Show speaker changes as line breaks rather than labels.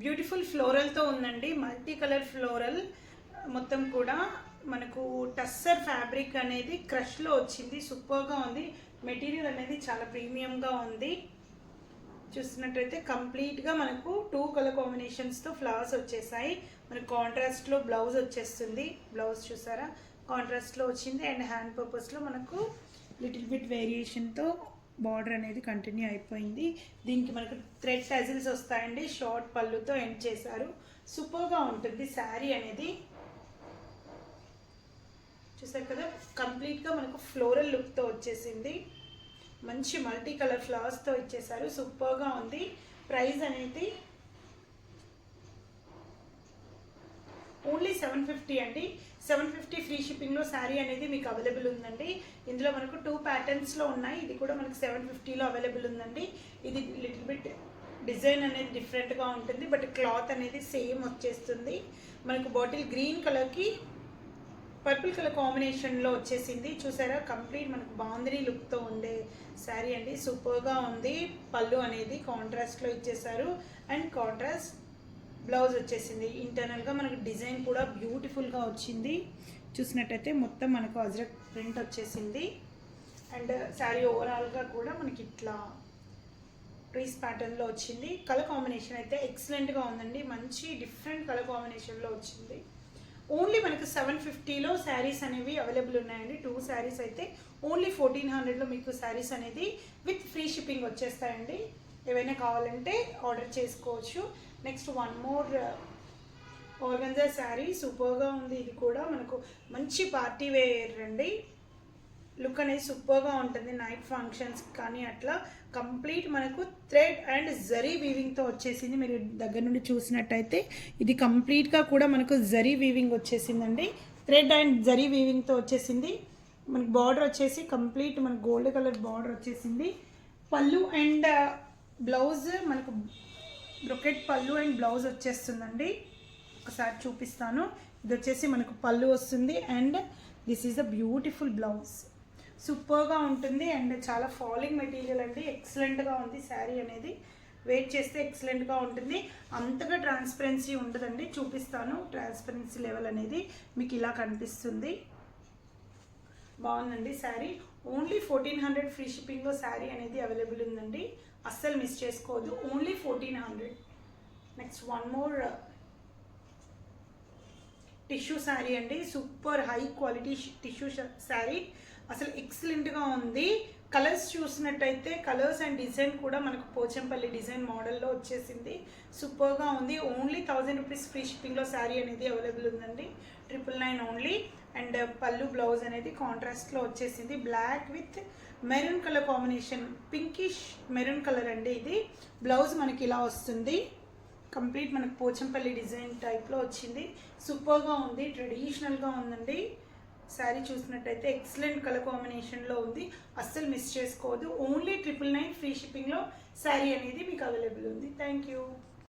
Beautiful ఫ్లోరల్తో ఉందండి. Multi colour floral మొత్తం కూడా మనకు టస్సర్ ఫ్యాబ్రిక్ అనేది క్రష్లో వచ్చింది. సూపర్గా ఉంది. మెటీరియల్ అనేది చాలా ప్రీమియంగా ఉంది. చూస్తున్నట్టయితే కంప్లీట్గా మనకు 2 కలర్ కాంబినేషన్స్తో ఫ్లవర్స్ వచ్చేసాయి. మనకు కాంట్రాస్ట్లో బ్లౌజ్ వచ్చేస్తుంది. బ్లౌజ్ చూసారా, కాంట్రాస్ట్లో వచ్చింది. అండ్ హ్యాండ్ పర్పస్లో మనకు లిటిల్ బిట్ వేరియేషన్తో బార్డర్ అనేది కంటిన్యూ అయిపోయింది. దీనికి మనకు థ్రెడ్ టజిల్స్ వస్తాయండి. షార్ట్ పళ్ళుతో ఎండ్ చేశారు. సూపర్గా ఉంటుంది శారీ అనేది. చూసారు కదా, కంప్లీట్గా మనకు ఫ్లోరల్ లుక్తో వచ్చేసింది. మంచి మల్టీ కలర్ ఫ్లవర్స్తో ఇచ్చేసారు. సూపర్గా ఉంది. ప్రైస్ అనేది ఓన్లీ 750 అండి. 750 ఫ్రీ షిప్పింగ్లో శారీ అనేది మీకు అవైలబుల్ ఉందండి. ఇందులో మనకు 2 ప్యాటర్న్స్లో ఉన్నాయి. ఇది కూడా మనకు 750లో అవైలబుల్ ఉందండి. ఇది లిటిల్ బిట్ డిజైన్ అనేది డిఫరెంట్గా ఉంటుంది, బట్ క్లాత్ అనేది సేమ్ వచ్చేస్తుంది. మనకు బాటిల్ గ్రీన్ కలర్కి పర్పుల్ కలర్ కాంబినేషన్లో వచ్చేసింది. చూసారా, కంప్లీట్ మనకు బాందిని లుక్తో ఉండే శారీ అండి. సూపర్గా ఉంది. పళ్ళు అనేది కాంట్రాస్ట్లో ఇచ్చేసారు. అండ్ కాంట్రాస్ట్ బ్లౌజ్ వచ్చేసింది. ఇంటర్నల్గా మనకు డిజైన్ కూడా బ్యూటిఫుల్గా వచ్చింది. చూసినట్టయితే మొత్తం మనకు అజ్రక్ ప్రింట్ వచ్చేసింది. అండ్ శారీ ఓవరాల్గా కూడా మనకి ఇట్లా ట్రీస్ ప్యాటర్న్లో వచ్చింది. కలర్ కాంబినేషన్ అయితే ఎక్సలెంట్గా ఉందండి. మంచి డిఫరెంట్ కలర్ కాంబినేషన్లో వచ్చింది. ఓన్లీ మనకు 750లో శారీస్ అనేవి అవైలబుల్ ఉన్నాయండి. 2 శారీస్ అయితే ఓన్లీ 1400లో మీకు శారీస్ అనేది విత్ ఫ్రీ షిప్పింగ్ వచ్చేస్తాయండి. ఏవైనా కావాలంటే ఆర్డర్ చేసుకోవచ్చు. Next one more organza sari. సూపర్గా ఉంది. ఇది కూడా మనకు మంచి పార్టీ వేర్ అండి. లుక్ అనేది సూపర్గా ఉంటుంది. నైట్ ఫంక్షన్స్ కానీ అట్లా కంప్లీట్ మనకు థ్రెడ్ అండ్ జరీ వీవింగ్తో వచ్చేసింది. మీరు దగ్గర నుండి చూసినట్టయితే ఇది కంప్లీట్గా కూడా మనకు జరీ వీవింగ్ వచ్చేసిందండి. థ్రెడ్ అండ్ జరీ వీవింగ్తో వచ్చేసింది. మనకు బార్డర్ వచ్చేసి కంప్లీట్ మనకు గోల్డ్ కలర్ బార్డర్ వచ్చేసింది. పళ్ళు అండ్ బ్లౌజ్ మనకు బ్రొకెట్ పళ్ళు అండ్ బ్లౌజ్ వచ్చేస్తుందండి. ఒకసారి చూపిస్తాను. ఇది వచ్చేసి మనకు పళ్ళు వస్తుంది. And this is the beautiful blouse. సూపర్గా ఉంటుంది. అండ్ చాలా ఫాలింగ్ మెటీరియల్ అండి. ఎక్సలెంట్గా ఉంది శారీ అనేది. వెయిట్ చేస్తే ఎక్సలెంట్గా ఉంటుంది. అంతగా ట్రాన్స్పరెన్సీ ఉండదండి. చూపిస్తాను. ట్రాన్స్పరెన్సీ లెవెల్ అనేది మీకు ఇలా కనిపిస్తుంది. బాగుందండి శారీ. ఓన్లీ 1400 ఫ్రీ షిప్పింగ్లో శారీ అనేది అవైలబుల్ ఉందండి. అస్సలు మిస్ చేసుకోవద్దు. Only 1400. Next one more tissue sari అండి. Super high quality tissue sari. అసలు ఎక్సలెంట్గా ఉంది. కలర్స్ చూసినట్టయితే కలర్స్ అండ్ డిజైన్ కూడా మనకు పోచంపల్లి డిజైన్ మోడల్లో వచ్చేసింది. సూపర్గా ఉంది. ఓన్లీ 1000 రూపీస్ ఫ్రీ షిప్పింగ్లో శారీ అనేది అవైలబుల్ ఉందండి. 999 ఓన్లీ. అండ్ పళ్ళు బ్లౌజ్ అనేది కాంట్రాస్ట్లో వచ్చేసింది. Black with maroon colour combination. Pinkish maroon colour అండి. ఇది బ్లౌజ్ మనకి ఇలా వస్తుంది. కంప్లీట్ మనకు పోచంపల్లి డిజైన్ టైప్లో వచ్చింది. సూపర్గా ఉంది. ట్రెడిషనల్గా ఉందండి. శారీ చూసినట్టయితే ఎక్సలెంట్ కలర్ కాంబినేషన్లో ఉంది. అస్సలు మిస్ చేసుకోవద్దు. ఓన్లీ 999 ఫ్రీ షిప్పింగ్లో శారీ అనేది మీకు అవైలబుల్ ఉంది. Thank you.